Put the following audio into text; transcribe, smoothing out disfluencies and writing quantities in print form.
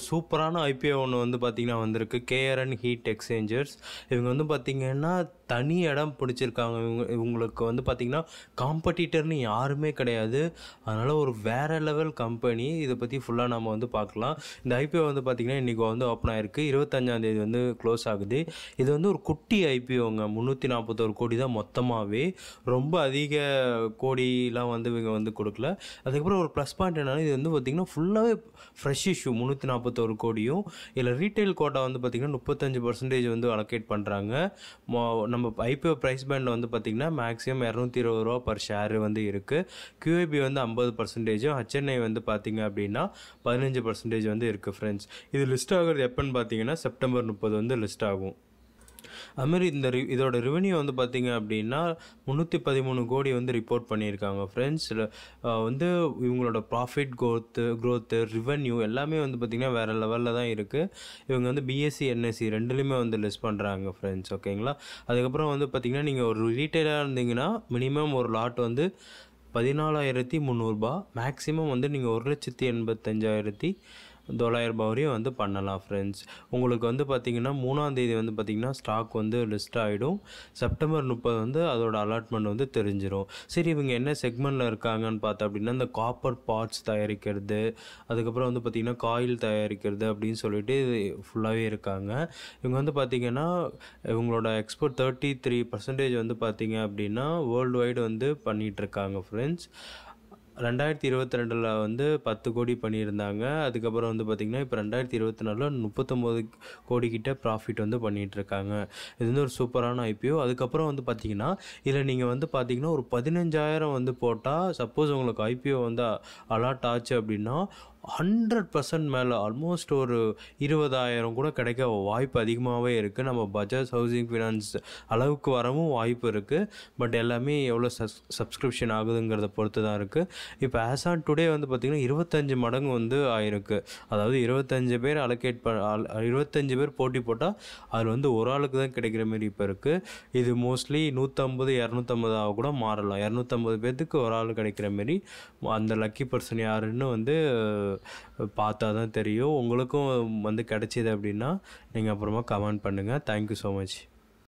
சூப்பரான ஐபிஓ ஒன்று வந்து பார்த்தீங்கன்னா வந்திருக்கு. KRN heat exchangers. இவங்க வந்து பார்த்தீங்கன்னா தனி இடம் பிடிச்சிருக்காங்க. இவங்களுக்கு வந்து பார்த்தீங்கன்னா காம்படிட்டர்னு யாருமே கிடையாது. அதனால் ஒரு வேறு லெவல் கம்பெனி. இதை பற்றி ஃபுல்லாக நம்ம வந்து பார்க்கலாம். இந்த ஐபிஓ வந்து பார்த்திங்கன்னா இன்றைக்கி வந்து ஓப்பன் ஆகிருக்கு. 25ஆந்தேதி வந்து க்ளோஸ் ஆகுது. இது வந்து ஒரு குட்டி ஐபிஓங்க. 341 கோடி தான் மொத்தமாகவே. ரொம்ப அதிக கோடிலாம் வந்து இவங்க வந்து கொடுக்கல. அதுக்கப்புறம் ஒரு ப்ளஸ் பாயிண்ட் என்னன்னா, இது வந்து பார்த்திங்கன்னா ஃபுல்லாகவே ஃப்ரெஷ் இஷ்யூ. 341 கோடியும் இதில் ரீட்டைல் கோட்டா வந்து பார்த்திங்கன்னா 35% வந்து அலோகேட் பண்ணுறாங்க. நம்ம ஐபிஓ ப்ரைஸ் பேண்டில் வந்து பார்த்திங்கன்னா மேக்ஸிமம் 220 ரூபா பர் ஷேர் வந்து இருக்குது. QIB வந்து 50%, HNI வந்து பார்த்திங்க அப்படின்னா 15% வந்து இருக்குது ஃப்ரெண்ட்ஸ். இது லிஸ்ட் ஆகிறது எப்போன்னு பார்த்தீங்கன்னா செப்டம்பர் 30 வந்து லிஸ்ட் ஆகும். அதுமாதிரி இதோட ரெவென்யூ வந்து பார்த்திங்க அப்படின்னா 313 கோடி வந்து ரிப்போர்ட் பண்ணியிருக்காங்க ஃப்ரெண்ட்ஸ். வந்து இவங்களோட ப்ராஃபிட் க்ரோத்து ரெவென்யூ எல்லாமே வந்து பார்த்திங்கன்னா வேறு லெவலில் தான் இருக்குது. இவங்க வந்து BSE NSE ரெண்டுலேயுமே வந்து லிஸ்ட் பண்ணுறாங்க ஃப்ரெண்ட்ஸ். ஓகேங்களா. அதுக்கப்புறம் வந்து பார்த்திங்கன்னா நீங்கள் ஒரு ரீட்டைலாக இருந்தீங்கன்னா மினிமம் ஒரு லாட் வந்து 14,300 மேக்ஸிமம் வந்து நீங்கள் 1,85,900 வரையும் வந்து பண்ணலாம் ஃப்ரெண்ட்ஸ். உங்களுக்கு வந்து பார்த்திங்கன்னா 3ஆந்தேதி வந்து பார்த்திங்கன்னா ஸ்டாக் வந்து லிஸ்ட் ஆகிடும். செப்டம்பர் 30 வந்து அதோட அலாட்மெண்ட் வந்து தெரிஞ்சிடும். சரி, இவங்க என்ன செக்மெண்ட்டில் இருக்காங்கன்னு பார்த்தா அப்படின்னா இந்த காப்பர் பார்ட்ஸ் தயாரிக்கிறது, அதுக்கப்புறம் வந்து பார்த்திங்கன்னா காயில் தயாரிக்கிறது அப்படின்னு சொல்லிட்டு ஃபுல்லாகவே இருக்காங்க. இவங்க வந்து பார்த்திங்கன்னா இவங்களோட எக்ஸ்போர்ட் 33% வந்து பார்த்திங்க அப்படின்னா வேர்ல்டு வைடு வந்து பண்ணிகிட்ருக்காங்க ஃப்ரெண்ட்ஸ். 2022 வந்து 10 கோடி பண்ணியிருந்தாங்க. அதுக்கப்புறம் வந்து பார்த்திங்கன்னா இப்போ 2024 39 கோடி கிட்ட ப்ராஃபிட் வந்து பண்ணிகிட்ருக்காங்க. இது வந்து ஒரு சூப்பரான ஐபிஓ. அதுக்கப்புறம் வந்து பார்த்திங்கன்னா இதில் நீங்கள் வந்து பார்த்திங்கன்னா ஒரு 15,000 வந்து போட்டால் சப்போஸ் உங்களுக்கு ஐபிஓ வந்து அலாட் ஆச்சு அப்படின்னா 100% மேலே ஆல்மோஸ்ட் ஒரு 20,000 கூட கிடைக்க வாய்ப்பு அதிகமாகவே இருக்குது. நம்ம பஜாஜ் ஹவுசிங் ஃபினான்ஸ் அளவுக்கு வரவும் வாய்ப்பு இருக்குது. பட் எல்லாமே எவ்வளோ சப்ஸ்கிரிப்ஷன் ஆகுதுங்கிறத பொறுத்து தான் இருக்குது. இப்போ ஆஸ் ஆன் டுடே வந்து பார்த்திங்கன்னா 25 மடங்கு வந்து ஆயிருக்கு. அதாவது 25 பேர் 25 பேர் போட்டி போட்டால் அதில் வந்து ஒரு ஆளுக்கு தான் கிடைக்கிற மாரி இப்போ இருக்குது. இது மோஸ்ட்லி 150 250 கூட மாறலாம். 250 பேர்த்துக்கு ஒரு ஆள் கிடைக்கிற மாரி. அந்த லக்கி பர்சன் யாருன்னு வந்து பார்த்தா தான் தெரியும். உங்களுக்கும் வந்து கிடைச்சிது அப்படின்னா நீங்கள் அப்புறமா கமெண்ட் பண்ணுங்கள். Thank you so much.